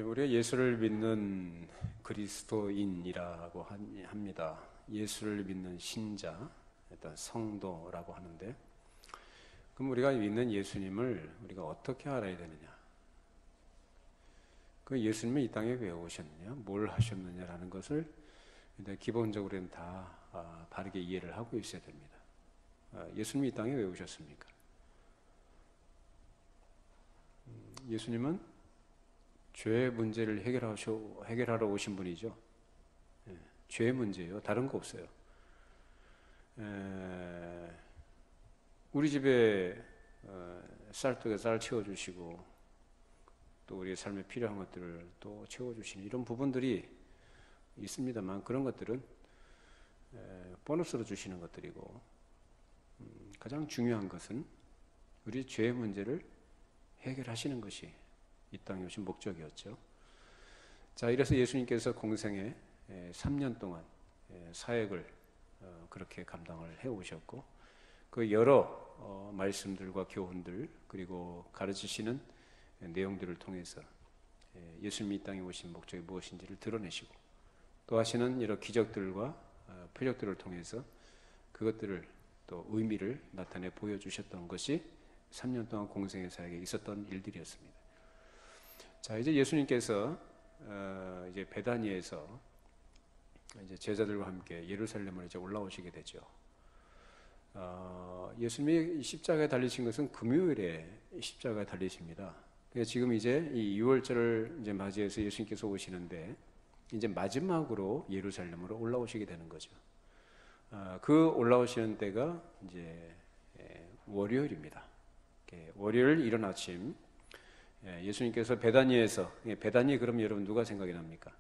우리가 예수를 믿는 그리스도인이라고 합니다. 예수를 믿는 신자, 일단 성도라고 하는데, 그럼 우리가 믿는 예수님을 우리가 어떻게 알아야 되느냐? 그 예수님이 이 땅에 왜 오셨느냐? 뭘 하셨느냐라는 것을 기본적으로는 다 바르게 이해를 하고 있어야 됩니다. 예수님이 이 땅에 왜 오셨습니까? 예수님은 죄의 문제를 해결하러 오신 분이죠. 죄의 문제예요. 다른 거 없어요. 우리 집에 쌀떡에 쌀 채워주시고 또 우리의 삶에 필요한 것들을 또 채워주시는 이런 부분들이 있습니다만, 그런 것들은 보너스로 주시는 것들이고, 가장 중요한 것은 우리 죄의 문제를 해결하시는 것이 이 땅에 오신 목적이었죠. 자, 이래서 예수님께서 공생에 3년 동안 사역을 그렇게 감당을 해오셨고, 그 여러 말씀들과 교훈들, 그리고 가르치시는 내용들을 통해서 예수님이 이 땅에 오신 목적이 무엇인지를 드러내시고, 또 하시는 여러 기적들과 표적들을 통해서 그것들을 또 의미를 나타내 보여주셨던 것이 3년 동안 공생의 사역에 있었던 일들이었습니다. 자, 이제 예수님께서 이제 베다니에서 이제 제자들과 함께 예루살렘으로 이제 올라오시게 되죠. 예수님이 십자가에 달리신 것은 금요일에 십자가에 달리십니다. 지금 이제 이 6월절을 이제 맞이해서 예수님께서 오시는데, 이제 마지막으로 예루살렘으로 올라오시게 되는 거죠. 그 올라오시는 때가 이제 월요일입니다. 월요일 이른 아침, 예수님께서 베다니에서, 베다니 그럼 여러분 누가 생각이 납니까?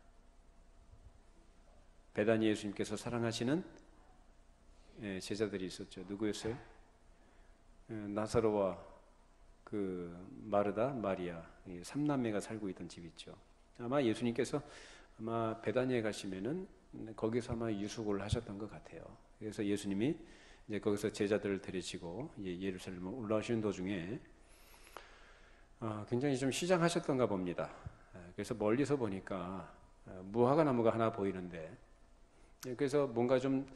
베다니 예수님께서 사랑하시는 제자들이 있었죠. 누구였어요? 나사로와 그 마르다, 마리아, 삼남매가 살고 있던 집 있죠. 아마 예수님께서 아마 베다니에 가시면은 거기서 아마 유숙을 하셨던 것 같아요. 그래서 예수님이 이제 거기서 제자들을 데리시고 예루살렘을 올라오시는 도중에 굉장히 좀 시장하셨던가 봅니다. 그래서 멀리서 보니까 무화과 나무가 하나 보이는데, 그래서 뭔가 좀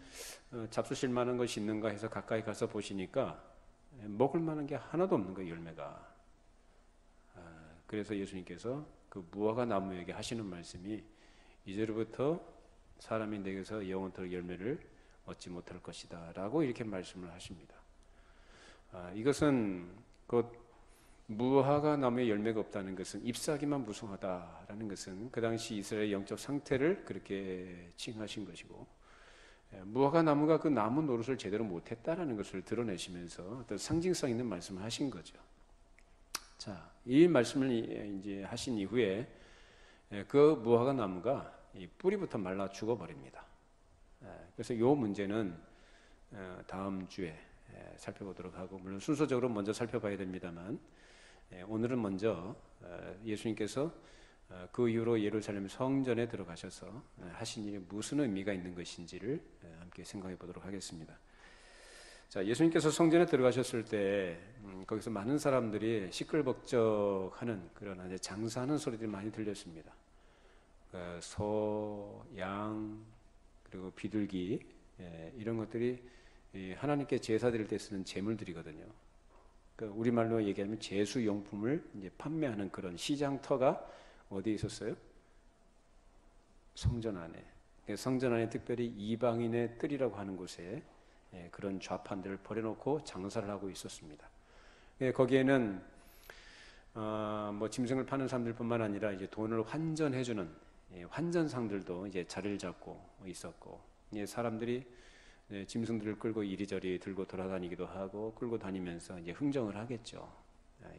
잡수실 만한 것이 있는가 해서 가까이 가서 보시니까 먹을 만한 게 하나도 없는 거예요, 열매가. 그래서 예수님께서 그 무화과 나무에게 하시는 말씀이, 이제로부터 사람이 내게서 영원토록 열매를 얻지 못할 것이다 라고 이렇게 말씀을 하십니다. 이것은 곧 무화과 나무에 열매가 없다는 것은 잎사귀만 무성하다라는 것은 그 당시 이스라엘의 영적 상태를 그렇게 칭하신 것이고, 무화과 나무가 그 나무 노릇을 제대로 못했다라는 것을 드러내시면서 어떤 상징성 있는 말씀을 하신 거죠. 자, 이 말씀을 이제 하신 이후에 그 무화과 나무가 이 뿌리부터 말라 죽어버립니다. 그래서 이 문제는 다음 주에 살펴보도록 하고, 물론 순서적으로 먼저 살펴봐야 됩니다만, 오늘은 먼저 예수님께서 그 이후로 예루살렘 성전에 들어가셔서 하신 일이 무슨 의미가 있는 것인지를 함께 생각해 보도록 하겠습니다. 자, 예수님께서 성전에 들어가셨을 때 거기서 많은 사람들이 시끌벅적하는 그런 이제 장사하는 소리들이 많이 들렸습니다. 소, 양, 그리고 비둘기, 이런 것들이 하나님께 제사 드릴 때 쓰는 제물들이거든요. 우리말로 얘기하면 제수용품을 이제 판매하는 그런 시장터가 어디에 있었어요? 성전 안에. 성전 안에 특별히 이방인의 뜰이라고 하는 곳에 그런 좌판들을 버려놓고 장사를 하고 있었습니다. 거기에는 뭐 짐승을 파는 사람들뿐만 아니라 이제 돈을 환전해주는 환전상들도 이제 자리를 잡고 있었고, 사람들이 짐승들을 끌고 이리저리 들고 돌아다니기도 하고, 끌고 다니면서 이제 흥정을 하겠죠.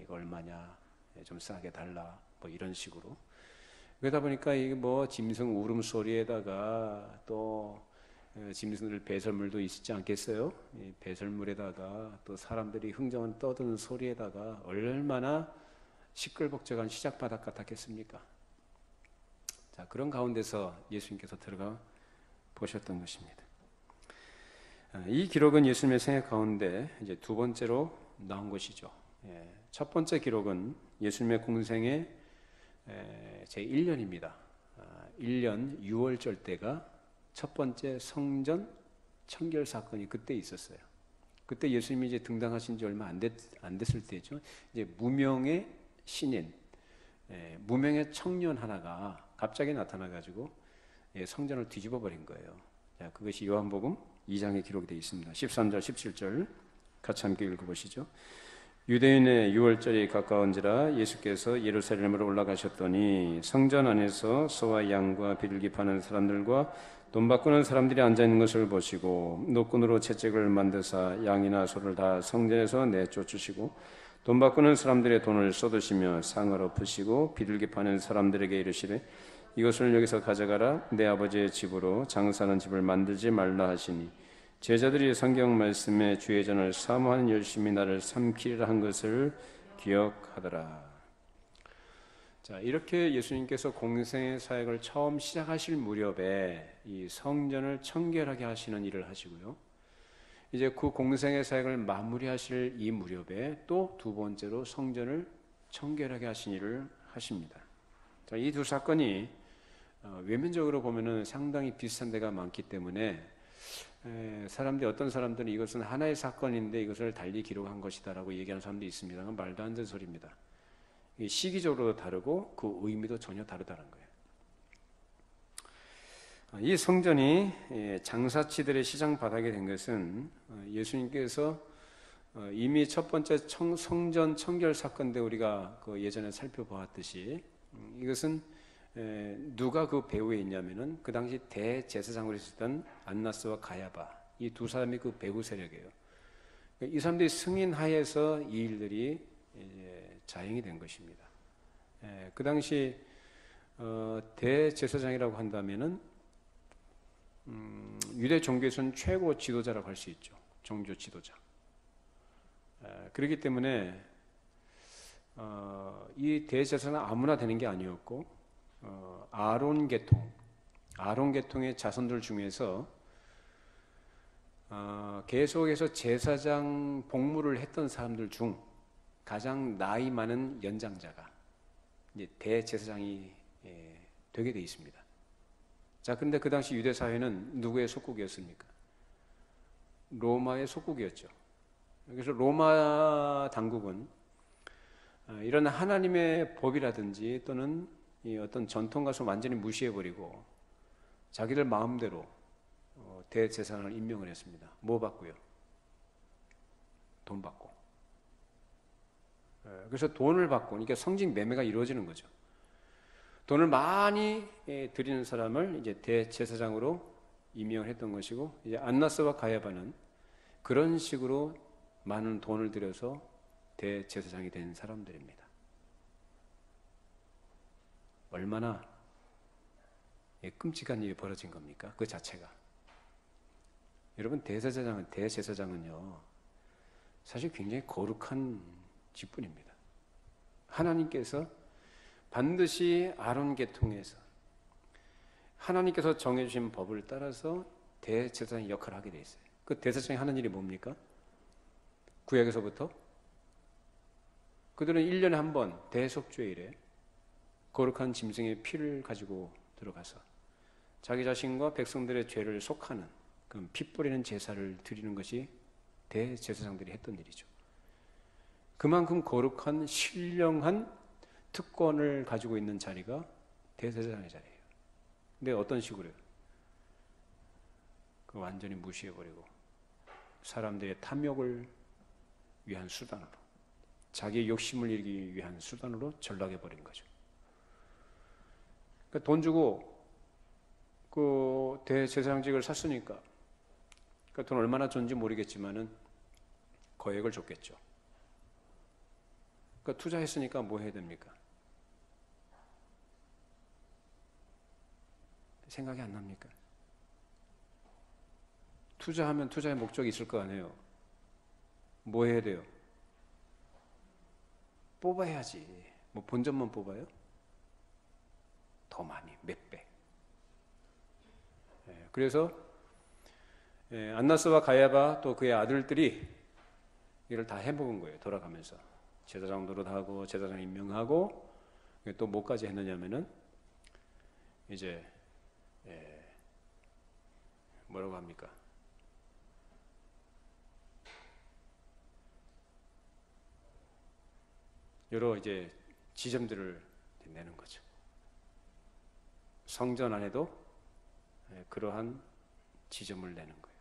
이거 얼마냐, 좀 싸게 달라, 뭐 이런 식으로. 그러다 보니까 이게 뭐 짐승 울음소리에다가 또 짐승들 배설물도 있지 않겠어요? 이 배설물에다가 또 사람들이 흥정을 떠드는 소리에다가 얼마나 시끌벅적한 시장바닥 같았겠습니까? 자, 그런 가운데서 예수님께서 들어가 보셨던 것입니다. 이 기록은 예수님의 생애 가운데 이제 두 번째로 나온 것이죠. 첫 번째 기록은 예수님의 공생의 제 1년입니다. 1년 6월절 때가 첫 번째 성전 청결 사건이 그때 있었어요. 그때 예수님이 이제 등장하신 지 얼마 안 됐을 때죠. 이제 무명의 신인, 무명의 청년 하나가 갑자기 나타나가지고 성전을 뒤집어 버린 거예요. 자, 그것이 요한복음 2장에 기록이 되어 있습니다. 13절, 17절 같이 함께 읽어보시죠. 유대인의 유월절이 가까운지라 예수께서 예루살렘으로 올라가셨더니 성전 안에서 소와 양과 비둘기 파는 사람들과 돈 바꾸는 사람들이 앉아있는 것을 보시고 노끈으로 채찍을 만드사 양이나 소를 다 성전에서 내쫓으시고 돈 바꾸는 사람들의 돈을 쏟으시며 상을 엎으시고 비둘기 파는 사람들에게 이르시되 이것을 여기서 가져가라. 내 아버지의 집으로 장사하는 집을 만들지 말라 하시니 제자들이 성경 말씀에 주의 전을 사모하는 열심히 나를 삼키리라 한 것을 기억하더라. 자, 이렇게 예수님께서 공생의 사역을 처음 시작하실 무렵에 이 성전을 청결하게 하시는 일을 하시고요. 이제 그 공생의 사역을 마무리하실 이 무렵에 또 두 번째로 성전을 청결하게 하신 일을 하십니다. 자, 이 두 사건이 외면적으로 보면은 상당히 비슷한 데가 많기 때문에 어떤 사람들은 이것은 하나의 사건인데 이것을 달리 기록한 것이다라고 얘기하는 사람도 있습니다. 말도 안 되는 소리입니다. 시기적으로도 다르고 그 의미도 전혀 다르다는 거예요. 이 성전이 장사치들의 시장 바닥이 된 것은 예수님께서 이미 첫 번째 성전 청결 사건 때 우리가 그 예전에 살펴보았듯이 이것은 누가 그 배후에 있냐면은 그 당시 대제사장으로 있었던 안나스와 가야바 이 두 사람이 그 배후 세력이에요. 이 사람들이 승인 하에서 이 일들이 자행이 된 것입니다. 그 당시 대제사장이라고 한다면은 유대 종교에서는 최고 지도자라고 할 수 있죠. 종교 지도자. 그렇기 때문에 이 대제사장은 아무나 되는 게 아니었고 아론 계통의 자손들 중에서 계속해서 제사장 복무를 했던 사람들 중 가장 나이 많은 연장자가 이제 대제사장이 되게 돼 있습니다. 자, 그런데 그 당시 유대 사회는 누구의 속국이었습니까? 로마의 속국이었죠. 그래서 로마 당국은 이런 하나님의 법이라든지 또는 이 어떤 전통 가서 완전히 무시해버리고 자기들 마음대로 대제사장을 임명을 했습니다. 뭐 받고요? 돈 받고. 그래서 돈을 받고, 그러니까 성직 매매가 이루어지는 거죠. 돈을 많이 드리는 사람을 이제 대제사장으로 임명을 했던 것이고, 이제 안나스와 가야바는 그런 식으로 많은 돈을 들여서 대제사장이 된 사람들입니다. 얼마나 끔찍한 일이 벌어진 겁니까? 그 자체가. 여러분, 대제사장은요, 사실 굉장히 거룩한 직분입니다. 하나님께서 반드시 아론 계통에서 하나님께서 정해주신 법을 따라서 대제사장의 역할을 하게 돼 있어요. 그 대제사장이 하는 일이 뭡니까? 구약에서부터 그들은 1년에 한 번 대속죄일에 거룩한 짐승의 피를 가지고 들어가서 자기 자신과 백성들의 죄를 속하는 그 피 뿌리는 제사를 드리는 것이 대제사장들이 했던 일이죠. 그만큼 거룩한 신령한 특권을 가지고 있는 자리가 대제사장의 자리예요. 근데 어떤 식으로요? 그 완전히 무시해버리고 사람들의 탐욕을 위한 수단으로, 자기의 욕심을 이루기 위한 수단으로 전락해버린 거죠. 그러니까 돈 주고 그 대제사장직을 샀으니까 그러니까 돈 얼마나 줬는지 모르겠지만은 거액을 줬겠죠. 그러니까 투자했으니까 뭐 해야 됩니까? 생각이 안 납니까? 투자하면 투자의 목적이 있을 거 아니에요. 뭐 해야 돼요? 뽑아야지. 뭐 본전만 뽑아요? 더 많이, 몇 배. 그래서 안나스와 가야바 또 그의 아들들이 이를 다 해먹은 거예요. 돌아가면서 제사장 노릇하고 제사장 임명하고 또 뭐까지 했느냐면은 이제 뭐라고 합니까? 여러 이제 지점들을 내는 거죠. 성전 안에도 그러한 지점을 내는 거예요.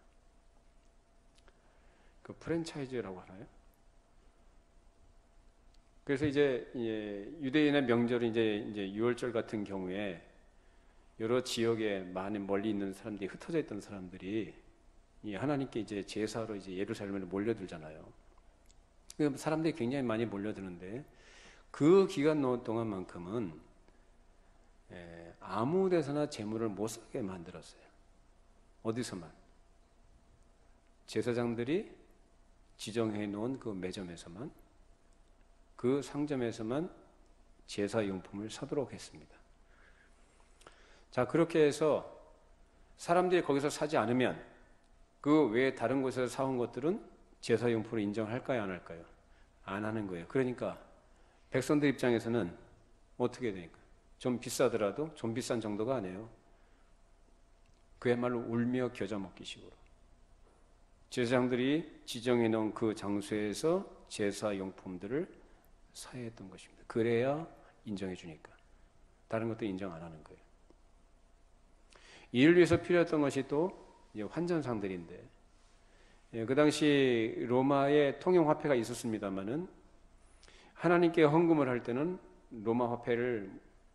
그 프랜차이즈라고 하나요? 그래서 이제 유대인의 명절이 이제 유월절 같은 경우에 여러 지역에 많이 멀리 있는 사람들이, 흩어져 있던 사람들이 하나님께 이제 제사로 이제 예루살렘으로 몰려들잖아요. 사람들이 굉장히 많이 몰려드는데 그 기간 동안만큼은 아무 데서나 제물을 못 사게 만들었어요. 어디서만? 제사장들이 지정해 놓은 그 매점에서만, 그 상점에서만 제사용품을 사도록 했습니다. 자, 그렇게 해서 사람들이 거기서 사지 않으면 그 외에 다른 곳에서 사온 것들은 제사용품으로 인정할까요, 안 할까요? 안 하는 거예요. 그러니까 백성들 입장에서는 어떻게 되니까? 좀 비싸더라도 좀 비싼 정도가 아니에요. 그야말로 울며 겨자 먹기 식으로. 제사장들이 지정해 놓은 그 장소에서 제사용품들을 사야 했던 것입니다. 그래야 인정해 주니까. 다른 것도 인정 안 하는 거예요. 이를 위해서 필요했던 것이 또 환전상들인데, 그 당시 로마의 통용 화폐가 있었습니다만은 하나님께 헌금을 할 때는 로마 화폐를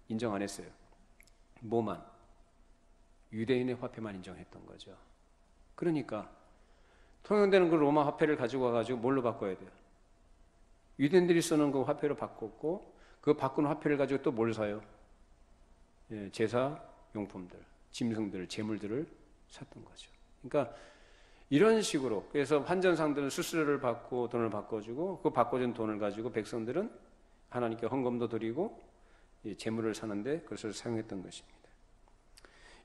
인정 안 했어요. 뭐만? 유대인의 화폐만 인정했던 거죠. 그러니까 통용되는 그 로마 화폐를 가지고 와가지고 뭘로 바꿔야 돼요? 유대인들이 쓰는 그 화폐로 바꿨고, 그 바꾼 화폐를 가지고 또 뭘 사요? 제사 용품들, 짐승들, 재물들을 샀던 거죠. 그러니까 이런 식으로, 그래서 환전상들은 수수료를 받고 돈을 바꿔주고, 그 바꿔준 돈을 가지고 백성들은 하나님께 헌금도 드리고 재물을 사는데 그것을 사용했던 것입니다.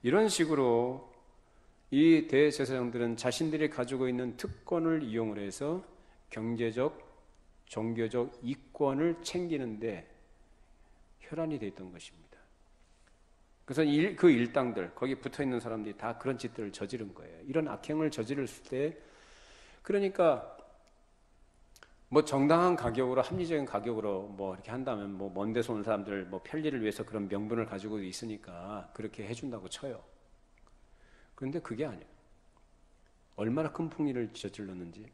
이런 식으로 이 대제사장들은 자신들이 가지고 있는 특권을 이용을 해서 경제적, 종교적 이권을 챙기는데 혈안이 되어 있던 것입니다. 그래서 그 일당들, 거기 붙어 있는 사람들이 다 그런 짓들을 저지른 거예요. 이런 악행을 저지렀을 때, 그러니까 뭐 정당한 가격으로, 합리적인 가격으로 뭐 이렇게 한다면 뭐 먼 데서 온 사람들 뭐 편리를 위해서 그런 명분을 가지고 있으니까 그렇게 해준다고 쳐요. 그런데 그게 아니에요. 얼마나 큰 폭리를 저질렀는지.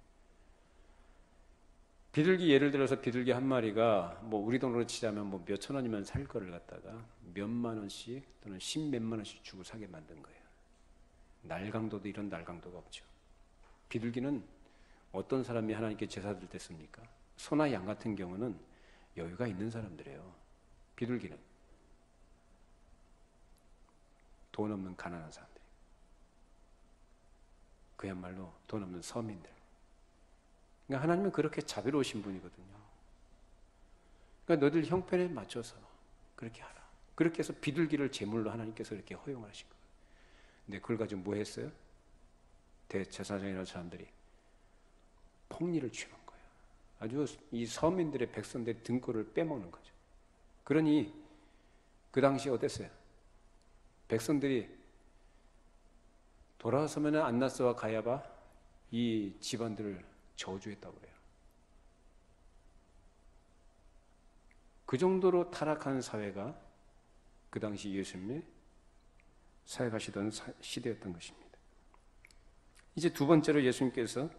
비둘기, 예를 들어서 비둘기 한 마리가 뭐 우리 돈으로 치자면 뭐 몇천 원이면 살 거를 갖다가 몇만 원씩 또는 십몇만 원씩 주고 사게 만든 거예요. 날강도도 이런 날강도가 없죠. 비둘기는 어떤 사람이 하나님께 제사 드릴 때 씁니까? 소나 양 같은 경우는 여유가 있는 사람들이에요. 비둘기는 돈 없는 가난한 사람들, 그야말로 돈 없는 서민들. 그러니까 하나님은 그렇게 자비로우신 분이거든요. 그러니까 너들 형편에 맞춰서 그렇게 하라. 그렇게 해서 비둘기를 제물로 하나님께서 이렇게 허용하신 거예요. 근데 그걸 가지고 뭐 했어요? 대제사장이라는 사람들이 폭리를 취한 거예요. 아주 이 서민들의, 백성들의 등골을 빼먹는 거죠. 그러니 그 당시에 어땠어요? 백성들이 돌아서면 안나스와 가야바 이 집안들을 저주했다고 그래요. 그 정도로 타락한 사회가 그 당시 예수님이 사역하시던 시대였던 것입니다. 이제 두 번째로 예수님께서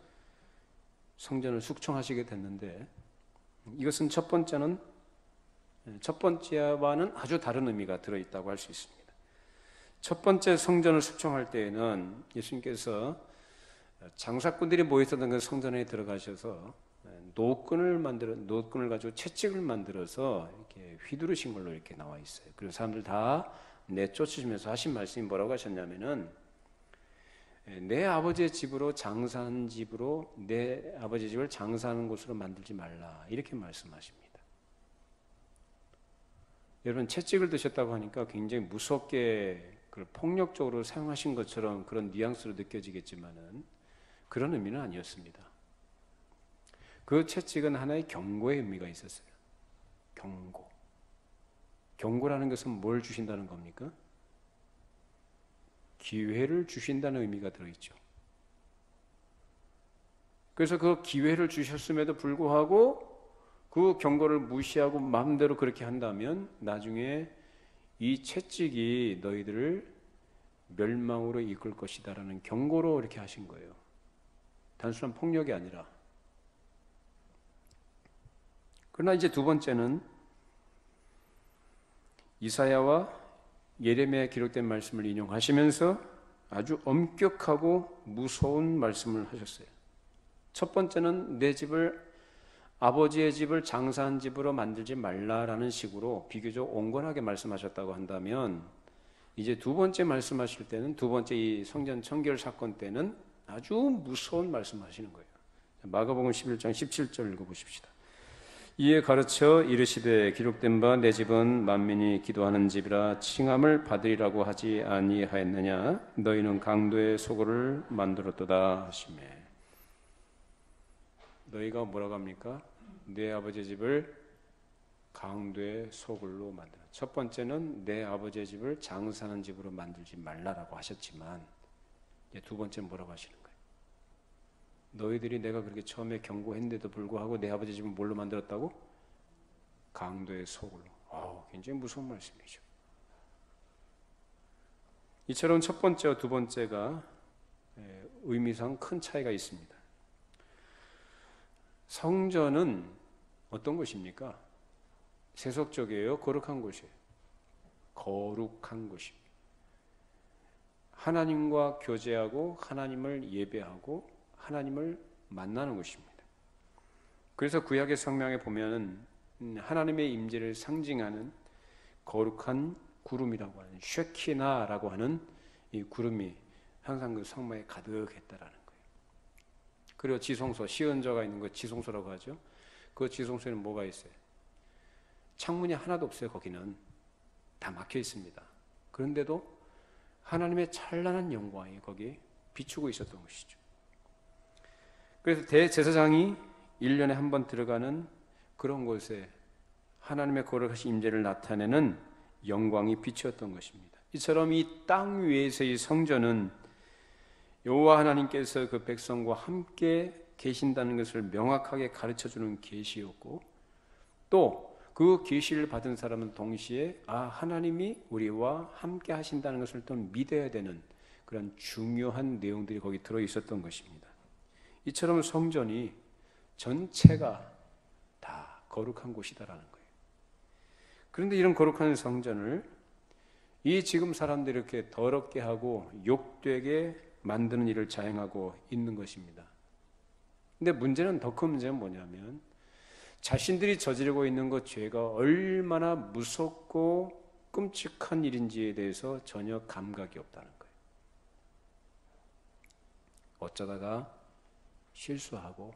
성전을 숙청하시게 됐는데, 이것은 첫 번째와는 아주 다른 의미가 들어있다고 할 수 있습니다. 첫 번째 성전을 숙청할 때에는 예수님께서 장사꾼들이 모여있었던 그 성전에 들어가셔서 노끈을 가지고 채찍을 만들어서 이렇게 휘두르신 걸로 이렇게 나와 있어요. 그래서 사람들 다 내쫓으시면서 하신 말씀이 뭐라고 하셨냐면은, 내 아버지의 집으로 장사하는 집으로 내 아버지의 집을 장사하는 곳으로 만들지 말라, 이렇게 말씀하십니다. 여러분, 채찍을 드셨다고 하니까 굉장히 무섭게 그걸 폭력적으로 사용하신 것처럼 그런 뉘앙스로 느껴지겠지만은 그런 의미는 아니었습니다. 그 채찍은 하나의 경고의 의미가 있었어요. 경고. 경고라는 것은 뭘 주신다는 겁니까? 기회를 주신다는 의미가 들어있죠. 그래서 그 기회를 주셨음에도 불구하고 그 경고를 무시하고 마음대로 그렇게 한다면 나중에 이 채찍이 너희들을 멸망으로 이끌 것이다라는 경고로 이렇게 하신 거예요. 단순한 폭력이 아니라. 그러나 이제 두 번째는 이사야와 예레미야에 기록된 말씀을 인용하시면서 아주 엄격하고 무서운 말씀을 하셨어요. 첫 번째는 내 집을 아버지의 집을 장사한 집으로 만들지 말라라는 식으로 비교적 온건하게 말씀하셨다고 한다면, 이제 두 번째 말씀하실 때는, 두 번째 이 성전 청결 사건 때는 아주 무서운 말씀하시는 거예요. 마가복음 11장 17절 읽어보십시다. 이에 가르쳐 이르시되 기록된 바 내 집은 만민이 기도하는 집이라 칭함을 받으리라고 하지 아니하였느냐. 너희는 강도의 소굴을 만들었도다 하시매. 너희가 뭐라고 합니까? 내 아버지의 집을 강도의 소굴로 만들어. 첫 번째는 내 아버지의 집을 장사하는 집으로 만들지 말라라고 하셨지만, 이제 두 번째는 뭐라고 하시는 거예요? 너희들이 내가 그렇게 처음에 경고했는데도 불구하고 내 아버지의 집을 뭘로 만들었다고? 강도의 소굴로. 굉장히 무서운 말씀이죠. 이처럼 첫 번째와 두 번째가 의미상 큰 차이가 있습니다. 성전은 어떤 곳입니까? 세속적이에요? 거룩한 곳이에요? 거룩한 곳입니다. 하나님과 교제하고 하나님을 예배하고 하나님을 만나는 곳입니다. 그래서 구약의 성경에 보면은 하나님의 임재를 상징하는 거룩한 구름이라고 하는 쉐키나라고 하는 이 구름이 항상 그 성막에 가득했다라는 거예요. 그리고 지성소, 시은저가 있는 거 지성소라고 하죠. 그 지성소에는 뭐가 있어요? 창문이 하나도 없어요. 거기는 다 막혀 있습니다. 그런데도 하나님의 찬란한 영광이 거기에 비추고 있었던 것이죠. 그래서 대제사장이 1년에 한 번 들어가는 그런 곳에 하나님의 거룩하신 임재를 나타내는 영광이 비추었던 것입니다. 이처럼 이 땅 위에서의 성전은 여호와 하나님께서 그 백성과 함께 계신다는 것을 명확하게 가르쳐주는 계시였고, 또 그 계시를 받은 사람은 동시에 하나님이 우리와 함께 하신다는 것을 또 믿어야 되는 그런 중요한 내용들이 거기 들어있었던 것입니다. 이처럼 성전이 전체가 다 거룩한 곳이다라는 거예요. 그런데 이런 거룩한 성전을 이 지금 사람들이 이렇게 더럽게 하고 욕되게 만드는 일을 자행하고 있는 것입니다. 근데 문제는, 더 큰 문제는 뭐냐면 자신들이 저지르고 있는 것 죄가 얼마나 무섭고 끔찍한 일인지에 대해서 전혀 감각이 없다는 거예요. 어쩌다가 실수하고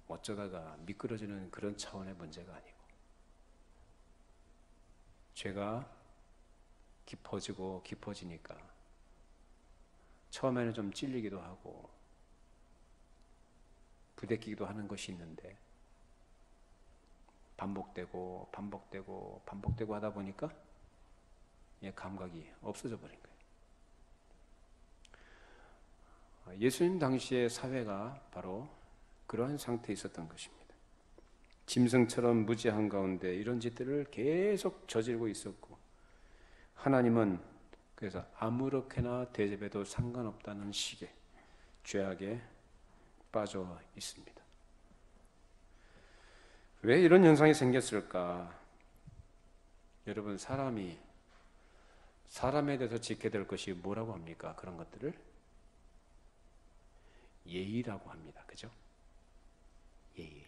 어쩌다가 미끄러지는 그런 차원의 문제가 아니고, 죄가 깊어지고 깊어지니까 처음에는 좀 찔리기도 하고 부대끼기도 하는 것이 있는데, 반복되고 하다 보니까 감각이 없어져 버린 거예요. 예수님 당시의 사회가 바로 그러한 상태에 있었던 것입니다. 짐승처럼 무지한 가운데 이런 짓들을 계속 저지르고 있었고, 하나님은 그래서 아무렇게나 대접해도 상관없다는 식의 죄악에 빠져 있습니다. 왜 이런 현상이 생겼을까? 여러분, 사람에 대해서 지켜야 될 것이 뭐라고 합니까? 그런 것들을 예의라고 합니다. 그죠? 예의.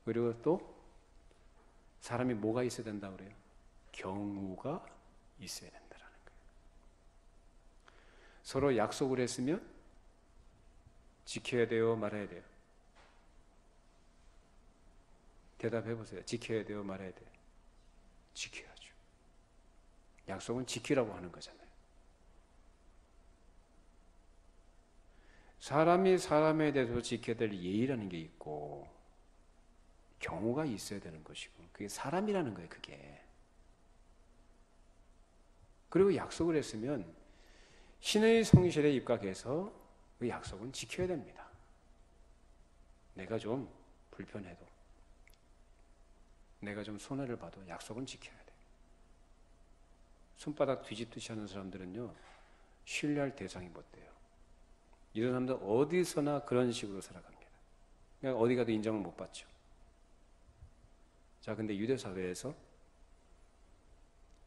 그리고 또 사람이 뭐가 있어야 된다고 그래요? 경우가 있어야 된다는 거예요. 서로 약속을 했으면 지켜야 돼요, 말아야 돼요? 대답해 보세요. 지켜야 돼요, 말아야 돼요? 지켜야죠. 약속은 지키라고 하는 거잖아요. 사람이 사람에 대해서 지켜야 될 예의라는 게 있고, 경우가 있어야 되는 것이고, 그게 사람이라는 거예요, 그게. 그리고 약속을 했으면 신의 성실에 입각해서 그 약속은 지켜야 됩니다. 내가 좀 불편해도, 내가 좀 손해를 봐도 약속은 지켜야 돼. 손바닥 뒤집듯이 하는 사람들은요, 신뢰할 대상이 못 돼요. 이런 사람들 어디서나 그런 식으로 살아갑니다. 그냥 어디 가도 인정을 못 받죠. 자, 근데 유대 사회에서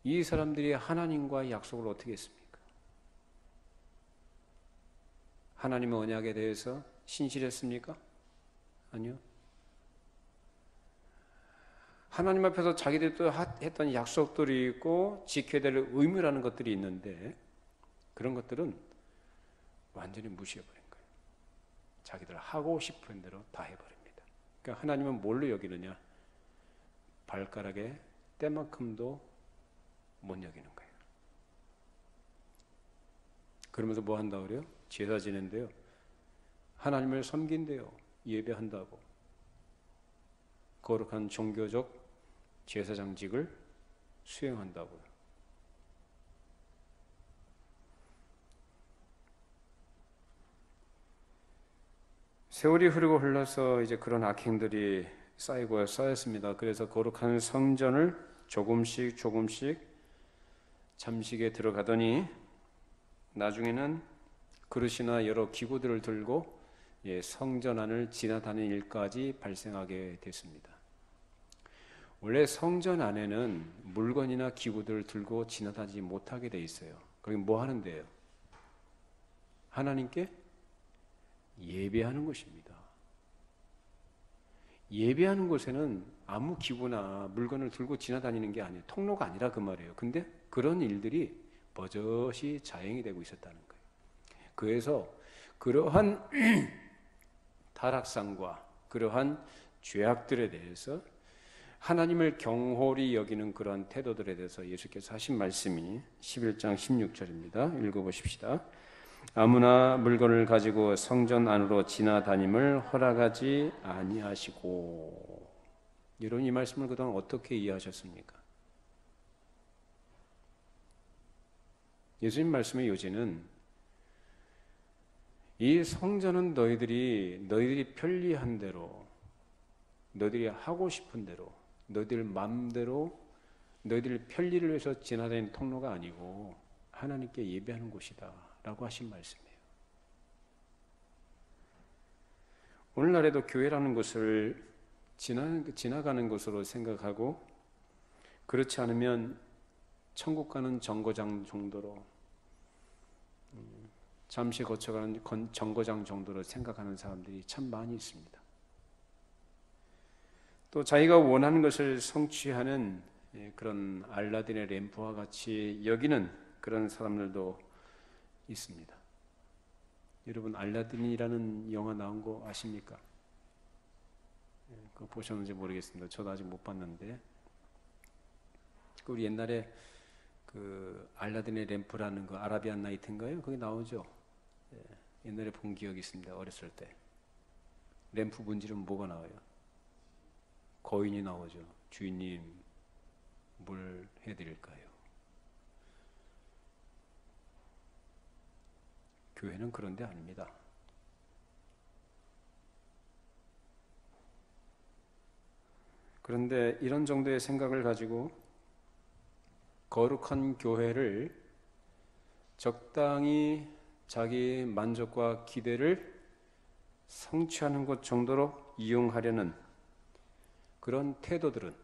이 사람들이 하나님과의 약속을 어떻게 했습니까? 하나님의 언약에 대해서 신실했습니까? 아니요. 하나님 앞에서 자기들이 또 했던 약속들이 있고 지켜야 될 의무라는 것들이 있는데, 그런 것들은 완전히 무시해버린 거예요. 자기들 하고 싶은 대로 다 해버립니다. 그러니까 하나님은 뭘로 여기느냐? 발가락에 때만큼도 못 여기는 거예요. 그러면서 뭐 한다고 그래요? 제사 지낸대요. 하나님을 섬긴대요. 예배한다고. 거룩한 종교적 제사장직을 수행한다고요. 세월이 흐르고 흘러서 이제 그런 악행들이 쌓이고 쌓였습니다. 그래서 거룩한 성전을 조금씩 잠식에 들어가더니 나중에는 그릇이나 여러 기구들을 들고 성전 안을 지나다니는 일까지 발생하게 됐습니다. 원래 성전 안에는 물건이나 기구들을 들고 지나다니지 못하게 돼 있어요. 거기 뭐 하는데요? 하나님께 예배하는 것입니다. 예배하는 곳에는 아무 기구나 물건을 들고 지나다니는 게 아니에요. 통로가 아니라 그 말이에요. 근데 그런 일들이 버젓이 자행이 되고 있었다는 거예요. 그래서 그러한 타락상과 그러한 죄악들에 대해서 하나님을 경홀히 여기는 그런 태도들에 대해서 예수께서 하신 말씀이 11장 16절입니다. 읽어보십시다. 아무나 물건을 가지고 성전 안으로 지나다님을 허락하지 아니하시고. 여러분, 이 말씀을 그동안 어떻게 이해하셨습니까? 예수님 말씀의 요지는 이 성전은 너희들이 편리한 대로, 너희들이 하고 싶은 대로, 너희들 마음대로, 너희들 편리를 위해서 지나다니는 통로가 아니고 하나님께 예배하는 곳이다 라고 하신 말씀이에요. 오늘날에도 교회라는 것을 지나가는 곳으로 생각하고, 그렇지 않으면 천국 가는 정거장 정도로, 잠시 거쳐가는 정거장 정도로 생각하는 사람들이 참 많이 있습니다. 또 자기가 원하는 것을 성취하는 그런 알라딘의 램프와 같이 여기는 그런 사람들도 있습니다. 여러분, 알라딘이라는 영화 나온 거 아십니까? 그거 보셨는지 모르겠습니다. 저도 아직 못 봤는데, 우리 옛날에 그 알라딘의 램프라는 거, 아라비안 나이트인가요? 거기 나오죠. 옛날에 본 기억이 있습니다. 어렸을 때. 램프 문지르면 뭐가 나와요? 거인이 나오죠. 주인님, 뭘 해드릴까요? 교회는 그런 데 아닙니다. 그런데 이런 정도의 생각을 가지고 거룩한 교회를 적당히 자기 만족과 기대를 성취하는 것 정도로 이용하려는 그런 태도들은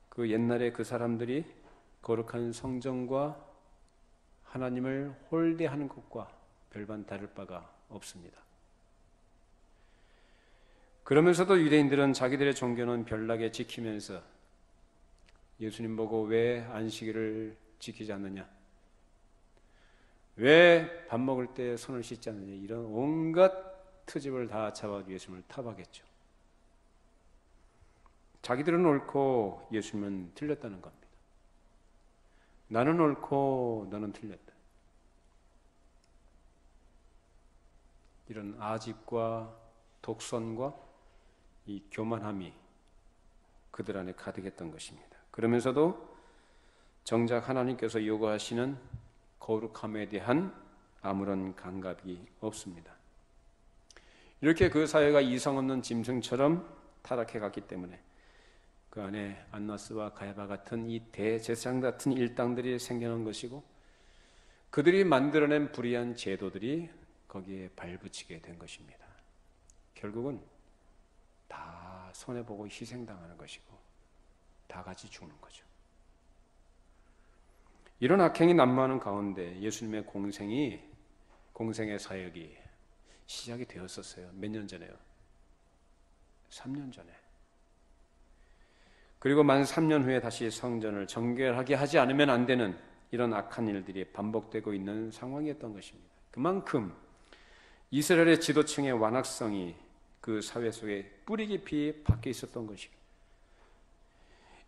그 옛날에 그 사람들이 거룩한 성전과 하나님을 홀대하는 것과 별반 다를 바가 없습니다. 그러면서도 유대인들은 자기들의 종교는 별나게 지키면서 예수님 보고 왜 안식일을 지키지 않느냐, 왜 밥 먹을 때 손을 씻지 않느냐, 이런 온갖 트집을 다 잡아 예수님을 타박했죠. 자기들은 옳고 예수님은 틀렸다는 겁니다. 나는 옳고 너는 틀렸다. 이런 아집과 독선과 이 교만함이 그들 안에 가득했던 것입니다. 그러면서도 정작 하나님께서 요구하시는 거룩함에 대한 아무런 감각이 없습니다. 이렇게 그 사회가 이성 없는 짐승처럼 타락해 갔기 때문에 그 안에 안나스와 가야바 같은 이 대제사장 같은 일당들이 생겨난 것이고, 그들이 만들어낸 불의한 제도들이 거기에 발붙이게 된 것입니다. 결국은 다 손해보고 희생당하는 것이고 다 같이 죽는 거죠. 이런 악행이 난무하는 가운데 예수님의 공생의 사역이 시작이 되었었어요. 몇 년 전에요? 3년 전에. 그리고 만 3년 후에 다시 성전을 정결하게 하지 않으면 안 되는 이런 악한 일들이 반복되고 있는 상황이었던 것입니다. 그만큼 이스라엘의 지도층의 완악성이 그 사회 속에 뿌리 깊이 박혀 있었던 것입니다.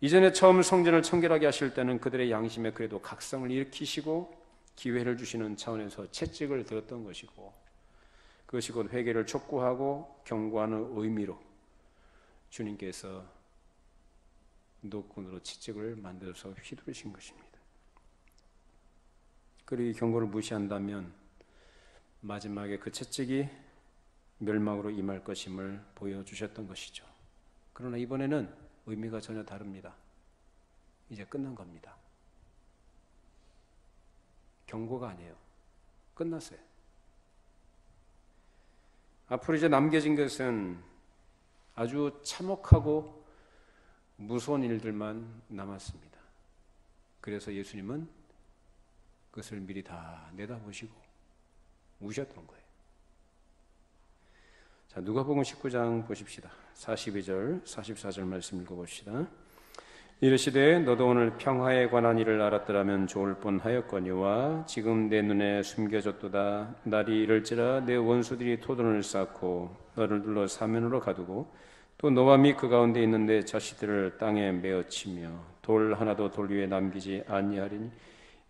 이전에 처음 성전을 청결하게 하실 때는 그들의 양심에 그래도 각성을 일으키시고 기회를 주시는 차원에서 채찍을 들었던 것이고, 그것이 곧 회개를 촉구하고 경고하는 의미로 주님께서 노끈으로 채찍을 만들어서 휘두르신 것입니다. 그리고 이 경고를 무시한다면 마지막에 그 채찍이 멸망으로 임할 것임을 보여주셨던 것이죠. 그러나 이번에는 의미가 전혀 다릅니다. 이제 끝난 겁니다. 경고가 아니에요. 끝났어요. 앞으로 이제 남겨진 것은 아주 참혹하고 무서운 일들만 남았습니다. 그래서 예수님은 그것을 미리 다 내다보시고 우셨던 거예요. 자, 누가복음 19장 보십시다. 42절, 44절 말씀 읽어봅시다. 이르시되 너도 오늘 평화에 관한 일을 알았더라면 좋을 뻔하였거니와 지금 내 눈에 숨겨졌도다. 날이 이를지라 내 원수들이 토돈을 쌓고 너를 둘러 사면으로 가두고 또 너와 및 그 가운데 있는 내 자식들을 땅에 메어치며 돌 하나도 돌 위에 남기지 아니하리니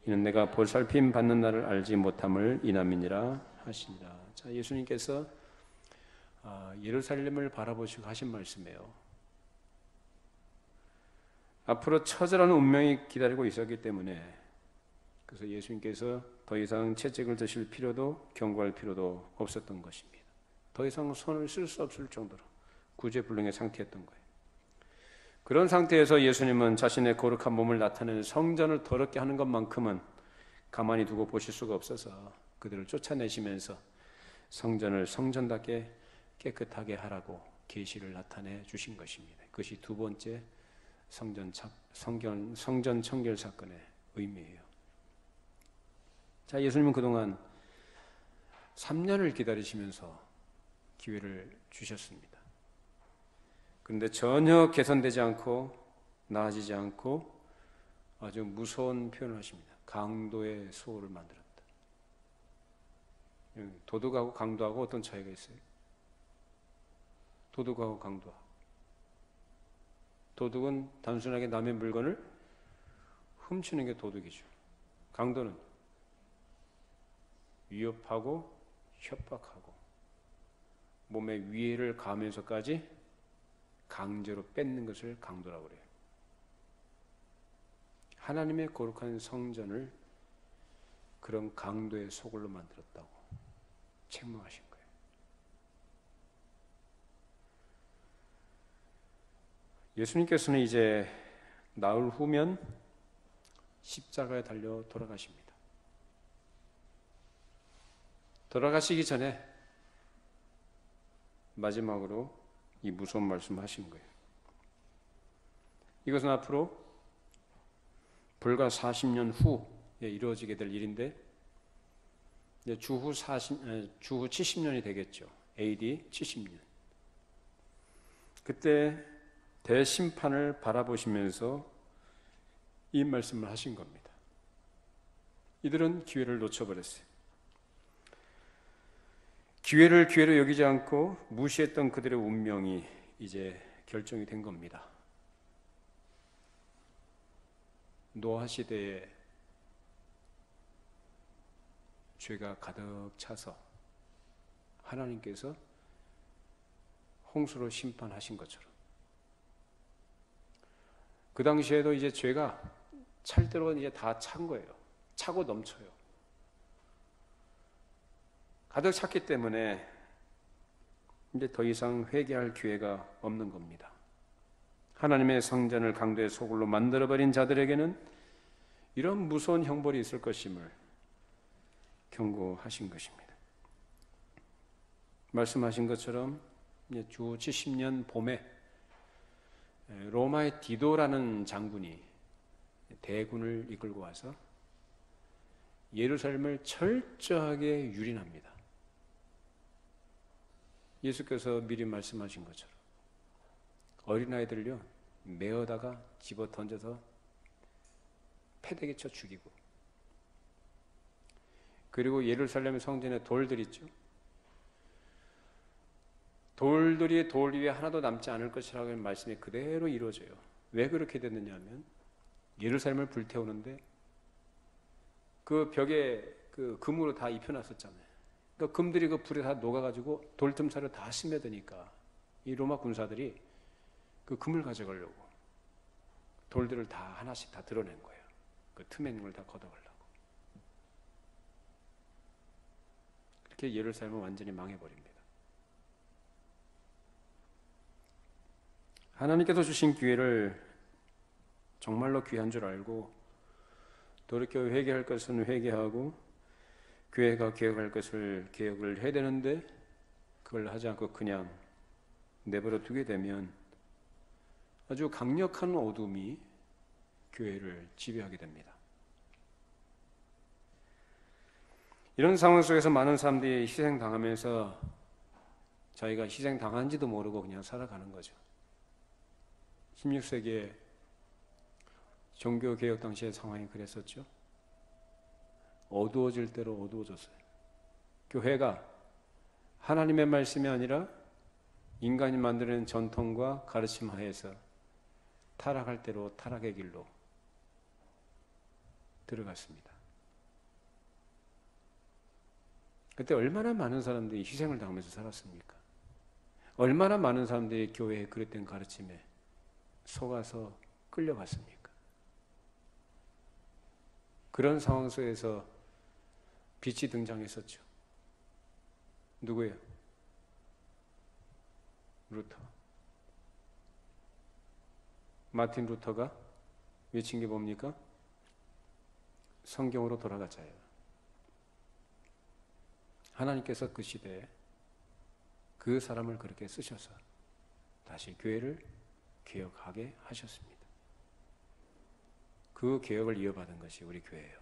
이는 내가 보살핌 받는 날을 알지 못함을 인함이니라 하시니라. 자, 예수님께서 예루살렘을 바라보시고 하신 말씀이에요. 앞으로 처절한 운명이 기다리고 있었기 때문에, 그래서 예수님께서 더 이상 채찍을 드실 필요도 경고할 필요도 없었던 것입니다. 더 이상 손을 쓸 수 없을 정도로 구제불능의 상태였던 거예요. 그런 상태에서 예수님은 자신의 거룩한 몸을 나타내는 성전을 더럽게 하는 것만큼은 가만히 두고 보실 수가 없어서 그들을 쫓아내시면서 성전을 성전답게 깨끗하게 하라고 계시를 나타내 주신 것입니다. 그것이 두 번째 성전 청결 사건의 의미예요. 자, 예수님은 그동안 3년을 기다리시면서 기회를 주셨습니다. 그런데 전혀 개선되지 않고 나아지지 않고 아주 무서운 표현을 하십니다. 강도의 소를 만들었다. 도둑하고 강도하고 어떤 차이가 있어요? 도둑하고 강도하고. 도둑은 단순하게 남의 물건을 훔치는 게 도둑이죠. 강도는 위협하고 협박하고 몸에 위해를 가하면서까지 강제로 뺏는 것을 강도라고 그래요. 하나님의 거룩한 성전을 그런 강도의 소굴로 만들었다고 책망하신 거예요. 예수님께서는 이제 나흘 후면 십자가에 달려 돌아가십니다. 돌아가시기 전에 마지막으로 이 무서운 말씀을 하신 거예요. 이것은 앞으로 불과 40년 후에 이루어지게 될 일인데 주후 70년이 되겠죠. AD 70년. 그때 대심판을 바라보시면서 이 말씀을 하신 겁니다. 이들은 기회를 놓쳐버렸어요. 기회를 기회로 여기지 않고 무시했던 그들의 운명이 이제 결정이 된 겁니다. 노아 시대에 죄가 가득 차서 하나님께서 홍수로 심판하신 것처럼 그 당시에도 이제 죄가 찰 대로 이제 다 찬 거예요. 차고 넘쳐요. 가득 찼기 때문에 이제 더 이상 회개할 기회가 없는 겁니다. 하나님의 성전을 강도의 소굴로 만들어버린 자들에게는 이런 무서운 형벌이 있을 것임을 경고하신 것입니다. 말씀하신 것처럼 주 70년 봄에 로마의 디도라는 장군이 대군을 이끌고 와서 예루살렘을 철저하게 유린합니다. 예수께서 미리 말씀하신 것처럼 어린아이들을요 메어다가 집어 던져서 패대기 쳐 죽이고, 그리고 예루살렘 성전에 돌들 있죠. 돌들이 돌 위에 하나도 남지 않을 것이라고 하는 말씀이 그대로 이루어져요. 왜 그렇게 됐느냐 하면 예루살렘을 불태우는데 그 벽에 그 금으로 다 입혀놨었잖아요. 그러니까 금들이 그 불에 다 녹아가지고 돌틈 사이로 다 스며드니까 이 로마 군사들이 그 금을 가져가려고 돌들을 다 하나씩 다 드러낸 거예요. 그 틈에 있는 걸 다 걷어가려고. 그렇게 예루살렘은 완전히 망해버립니다. 하나님께서 주신 기회를 정말로 귀한 줄 알고 돌이켜 회개할 것은 회개하고 교회가 개혁할 것을 개혁을 해야 되는데 그걸 하지 않고 그냥 내버려 두게 되면 아주 강력한 어둠이 교회를 지배하게 됩니다. 이런 상황 속에서 많은 사람들이 희생당하면서 자기가 희생당한지도 모르고 그냥 살아가는 거죠. 16세기에 종교개혁 당시의 상황이 그랬었죠. 어두워질 대로 어두워졌어요. 교회가 하나님의 말씀이 아니라 인간이 만드는 전통과 가르침 하에서 타락할 대로 타락의 길로 들어갔습니다. 그때 얼마나 많은 사람들이 희생을 당하면서 살았습니까? 얼마나 많은 사람들이 교회의 그릇된 가르침에 속아서 끌려갔습니까? 그런 상황 속에서 빛이 등장했었죠. 누구예요? 루터. 마틴 루터가 외친 게 뭡니까? 성경으로 돌아가자예요. 하나님께서 그 시대에 그 사람을 그렇게 쓰셔서 다시 교회를 개혁하게 하셨습니다. 그 개혁을 이어받은 것이 우리 교회예요.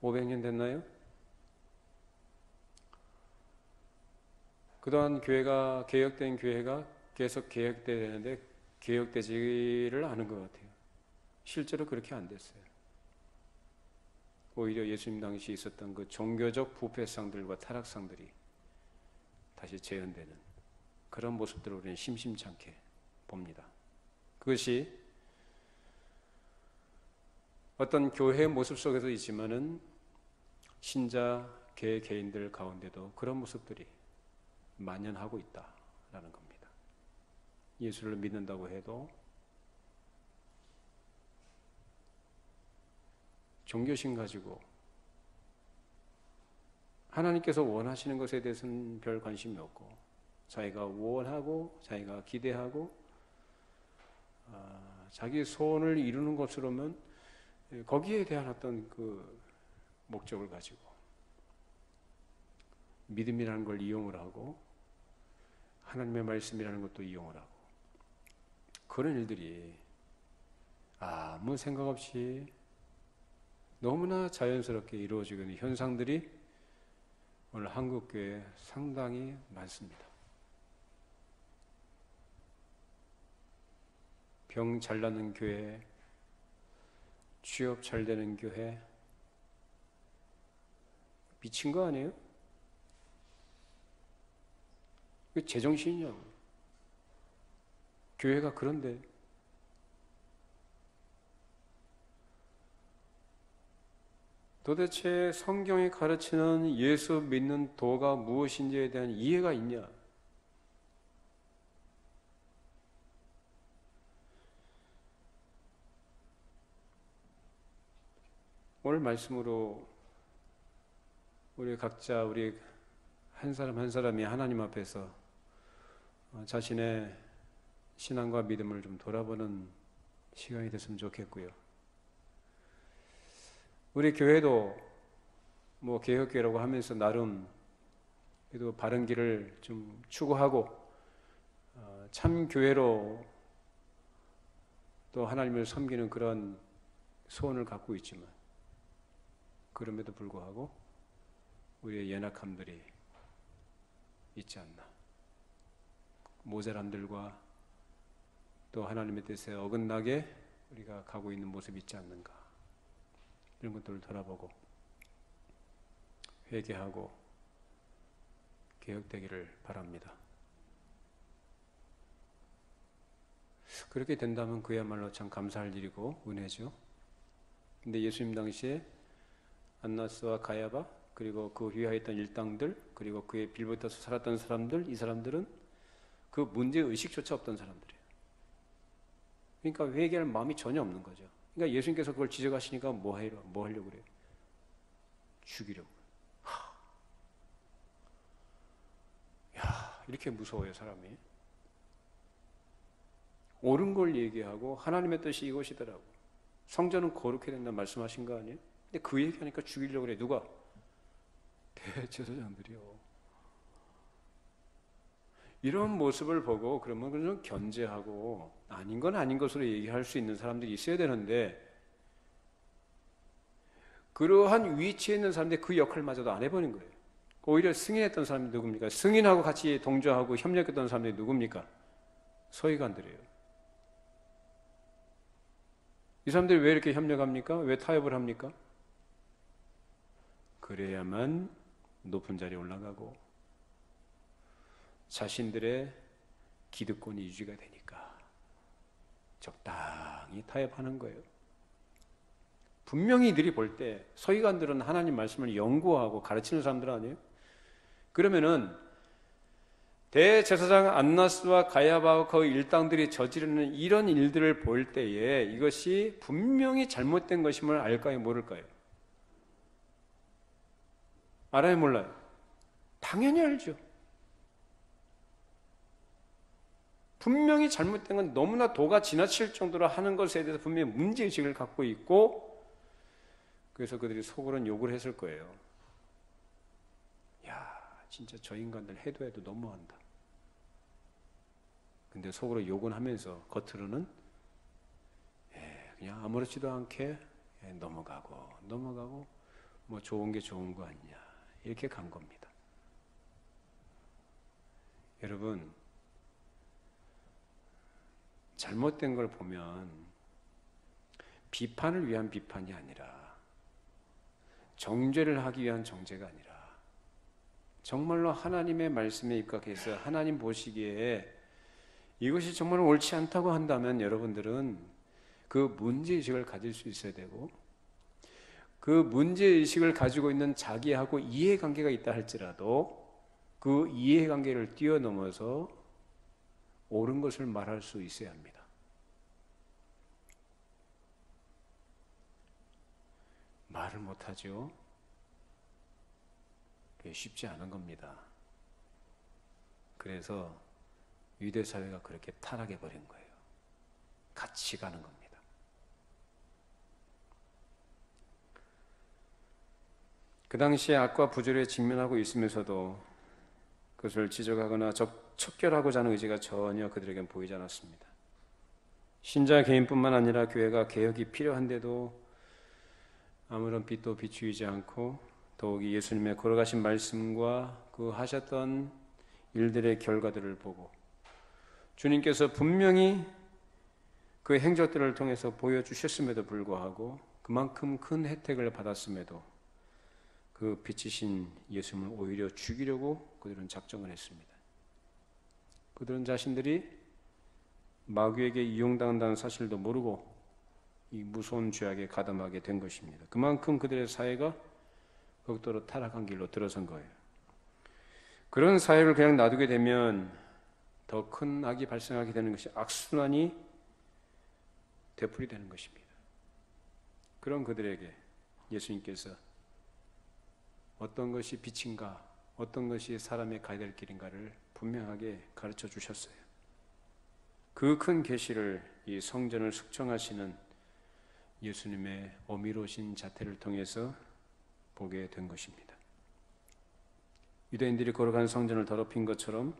500년 됐나요? 그동안 교회가 개혁된 교회가 계속 개혁돼야 되는데 개혁되지를 않은 것 같아요. 실제로 그렇게 안 됐어요. 오히려 예수님 당시 있었던 그 종교적 부패상들과 타락상들이 다시 재현되는 그런 모습들을 우리는 심심찮게 봅니다. 그것이 어떤 교회의 모습 속에서 있지만은 신자, 개인들 가운데도 그런 모습들이 만연하고 있다라는 겁니다. 예수를 믿는다고 해도 종교심 가지고 하나님께서 원하시는 것에 대해서는 별 관심이 없고 자기가 원하고 자기가 기대하고 자기 소원을 이루는 것으로만 거기에 대한 어떤 그 목적을 가지고 믿음이라는 걸 이용을 하고 하나님의 말씀이라는 것도 이용을 하고 그런 일들이 아무 생각 없이 너무나 자연스럽게 이루어지고 있는 현상들이 오늘 한국교회에 상당히 많습니다. 병 잘 낫는 교회, 취업 잘 되는 교회, 미친 거 아니에요? 이거 제정신이냐고. 교회가 그런데 도대체 성경이 가르치는 예수 믿는 도가 무엇인지에 대한 이해가 있냐? 오늘 말씀으로 우리 각자 우리 한 사람 한 사람이 하나님 앞에서 자신의 신앙과 믿음을 좀 돌아보는 시간이 됐으면 좋겠고요. 우리 교회도 뭐 개혁교회라고 하면서 나름 그래도 바른 길을 좀 추구하고 참 교회로 또 하나님을 섬기는 그런 소원을 갖고 있지만 그럼에도 불구하고 우리의 연약함들이 있지 않나. 모자람들과 또 하나님의 뜻에 어긋나게 우리가 가고 있는 모습이 있지 않는가. 이런 것들을 돌아보고 회개하고 개혁되기를 바랍니다. 그렇게 된다면 그야말로 참 감사할 일이고 은혜죠. 근데 예수님 당시에 안나스와 가야바 그리고 그 휘하였던 일당들 그리고 그의 빌붙어서 살았던 사람들, 이 사람들은 그 문제의식조차 없던 사람들이에요. 그러니까 회개할 마음이 전혀 없는 거죠. 그러니까 예수님께서 그걸 지적하시니까 뭐 하려고 그래요? 죽이려고. 야, 이렇게 무서워요, 사람이. 옳은 걸 얘기하고 하나님의 뜻이 이것이더라고. 성전은 거룩해야 된다 말씀하신 거 아니에요? 근데 그 얘기하니까 죽이려고 그래. 누가? 대제사장들이요. 이런 모습을 보고 그러면 좀 견제하고 아닌 건 아닌 것으로 얘기할 수 있는 사람들이 있어야 되는데 그러한 위치에 있는 사람들이 그 역할마저도 안 해버린 거예요. 오히려 승인했던 사람이 누굽니까? 승인하고 같이 동조하고 협력했던 사람들이 누굽니까? 서기관들이에요. 이 사람들이 왜 이렇게 협력합니까? 왜 타협을 합니까? 그래야만 높은 자리에 올라가고 자신들의 기득권이 유지가 되니까 적당히 타협하는 거예요. 분명히 이들이 볼 때 서기관들은 하나님 말씀을 연구하고 가르치는 사람들 아니에요? 그러면은 대제사장 안나스와 가야바와 그 일당들이 저지르는 이런 일들을 볼 때에 이것이 분명히 잘못된 것임을 알까요? 모를까요? 알아요? 몰라요? 당연히 알죠. 분명히 잘못된 건 너무나 도가 지나칠 정도로 하는 것에 대해서 분명히 문제의식을 갖고 있고 그래서 그들이 속으로는 욕을 했을 거예요. 야, 진짜 저 인간들 해도 너무한다. 근데 속으로 욕은 하면서 겉으로는 그냥 아무렇지도 않게 넘어가고 뭐 좋은 게 좋은 거 아니냐 이렇게 간 겁니다. 여러분 잘못된 걸 보면 비판을 위한 비판이 아니라 정죄를 하기 위한 정죄가 아니라 정말로 하나님의 말씀에 입각해서 하나님 보시기에 이것이 정말 옳지 않다고 한다면 여러분들은 그 문제의식을 가질 수 있어야 되고 그 문제의식을 가지고 있는 자기하고 이해관계가 있다 할지라도 그 이해관계를 뛰어넘어서 옳은 것을 말할 수 있어야 합니다. 말을 못하죠. 그게 쉽지 않은 겁니다. 그래서 유대사회가 그렇게 타락해버린 거예요. 같이 가는 겁니다. 그 당시에 악과 부조리에 직면하고 있으면서도 그것을 지적하거나 척결하고자 하는 의지가 전혀 그들에겐 보이지 않았습니다. 신자 개인뿐만 아니라 교회가 개혁이 필요한데도 아무런 빛도 비추이지 않고 더욱이 예수님의 걸어가신 말씀과 그 하셨던 일들의 결과들을 보고 주님께서 분명히 그 행적들을 통해서 보여주셨음에도 불구하고 그만큼 큰 혜택을 받았음에도 그 빛이신 예수님을 오히려 죽이려고 그들은 작정을 했습니다. 그들은 자신들이 마귀에게 이용당한다는 사실도 모르고 이 무서운 죄악에 가담하게 된 것입니다. 그만큼 그들의 사회가 극도로 타락한 길로 들어선 거예요. 그런 사회를 그냥 놔두게 되면 더 큰 악이 발생하게 되는 것이 악순환이 되풀이되는 것입니다. 그런 그들에게 예수님께서 어떤 것이 빛인가, 어떤 것이 사람의 가야 될 길인가를 분명하게 가르쳐 주셨어요. 그 큰 계시를 이 성전을 숙청하시는 예수님의 어미로신 자태를 통해서 보게 된 것입니다. 유대인들이 걸어간 성전을 더럽힌 것처럼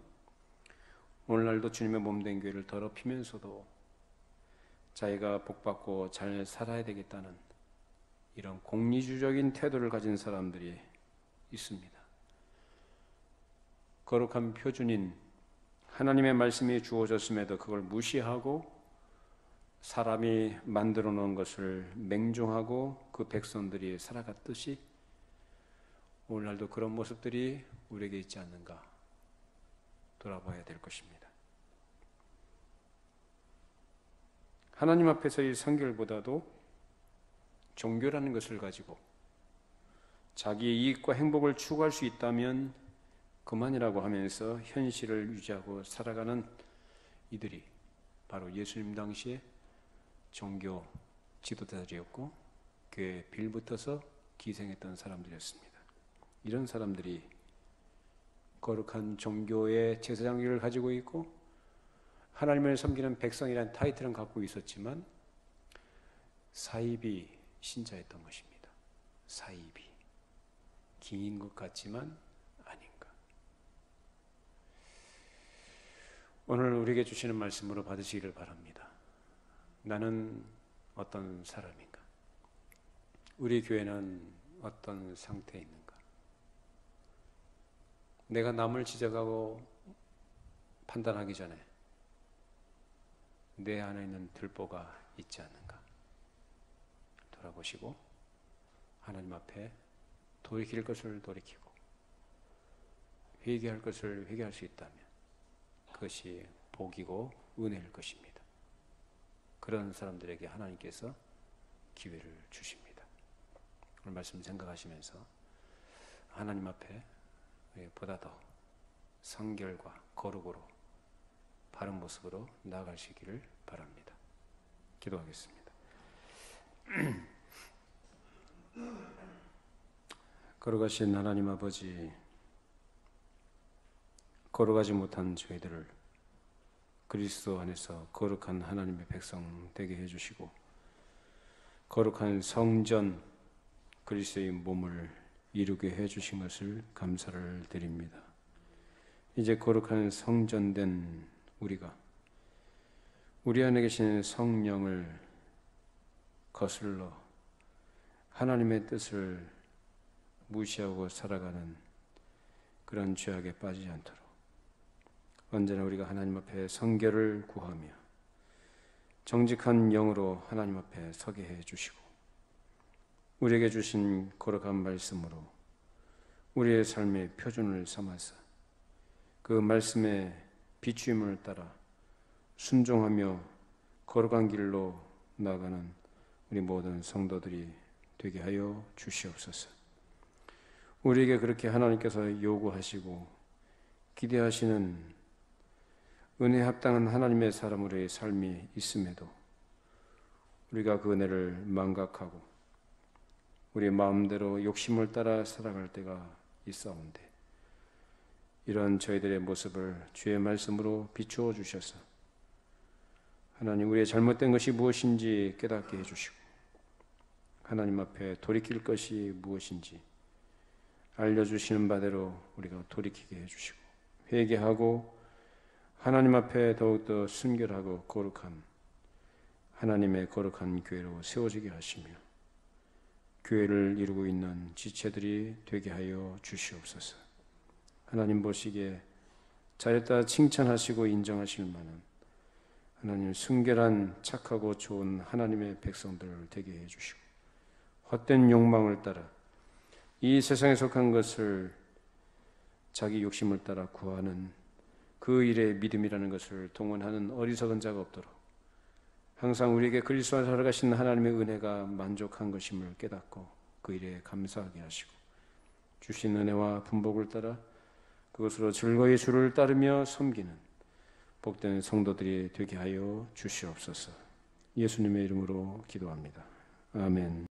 오늘날도 주님의 몸된 교회를 더럽히면서도 자기가 복받고 잘 살아야 되겠다는 이런 공리주의적인 태도를 가진 사람들이 있습니다. 거룩한 표준인 하나님의 말씀이 주어졌음에도 그걸 무시하고 사람이 만들어 놓은 것을 맹종하고 그 백성들이 살아갔듯이 오늘날도 그런 모습들이 우리에게 있지 않는가 돌아봐야 될 것입니다. 하나님 앞에서의 성결보다도 종교라는 것을 가지고 자기의 이익과 행복을 추구할 수 있다면 그만이라고 하면서 현실을 유지하고 살아가는 이들이 바로 예수님 당시에 종교 지도자들이었고 교회에 빌붙어서 기생했던 사람들이었습니다. 이런 사람들이 거룩한 종교의 제사장직을 가지고 있고 하나님을 섬기는 백성이라는 타이틀은 갖고 있었지만 사이비 신자였던 것입니다. 사이비. 긴 것 같지만 아닌가. 오늘 우리에게 주시는 말씀으로 받으시기를 바랍니다. 나는 어떤 사람인가? 우리 교회는 어떤 상태에 있는가? 내가 남을 지적하고 판단하기 전에 내 안에 있는 들보가 있지 않는가? 돌아보시고 하나님 앞에 돌이킬 것을 돌이키고 회개할 것을 회개할 수 있다면 그것이 복이고 은혜일 것입니다. 그런 사람들에게 하나님께서 기회를 주십니다. 오늘 말씀 생각하시면서 하나님 앞에 보다 더 성결과 거룩으로 바른 모습으로 나아가시기를 바랍니다. 기도하겠습니다. 거룩하신 하나님 아버지, 거룩하지 못한 저희들을 그리스도 안에서 거룩한 하나님의 백성 되게 해주시고 거룩한 성전 그리스도의 몸을 이루게 해주신 것을 감사를 드립니다. 이제 거룩한 성전된 우리가 우리 안에 계신 성령을 거슬러 하나님의 뜻을 무시하고 살아가는 그런 죄악에 빠지지 않도록 언제나 우리가 하나님 앞에 성결을 구하며 정직한 영으로 하나님 앞에 서게 해 주시고 우리에게 주신 거룩한 말씀으로 우리의 삶의 표준을 삼아서 그 말씀의 비추임을 따라 순종하며 거룩한 길로 나아가는 우리 모든 성도들이 되게 하여 주시옵소서. 우리에게 그렇게 하나님께서 요구하시고 기대하시는 은혜에 합당한 하나님의 사람으로의 삶이 있음에도 우리가 그 은혜를 망각하고 우리 마음대로 욕심을 따라 살아갈 때가 있사온데 이런 저희들의 모습을 주의 말씀으로 비추어 주셔서 하나님 우리의 잘못된 것이 무엇인지 깨닫게 해주시고 하나님 앞에 돌이킬 것이 무엇인지 알려주시는 바대로 우리가 돌이키게 해주시고 회개하고 하나님 앞에 더욱더 순결하고 거룩한 하나님의 거룩한 교회로 세워지게 하시며 교회를 이루고 있는 지체들이 되게 하여 주시옵소서. 하나님 보시기에 잘했다 칭찬하시고 인정하실 만한 하나님 순결한 착하고 좋은 하나님의 백성들을 되게 해주시고 헛된 욕망을 따라 이 세상에 속한 것을 자기 욕심을 따라 구하는 그 일의 믿음이라는 것을 동원하는 어리석은 자가 없도록 항상 우리에게 그리스도 안에서 살아가신 하나님의 은혜가 만족한 것임을 깨닫고 그 일에 감사하게 하시고 주신 은혜와 분복을 따라 그것으로 즐거이 주를 따르며 섬기는 복된 성도들이 되게 하여 주시옵소서. 예수님의 이름으로 기도합니다. 아멘.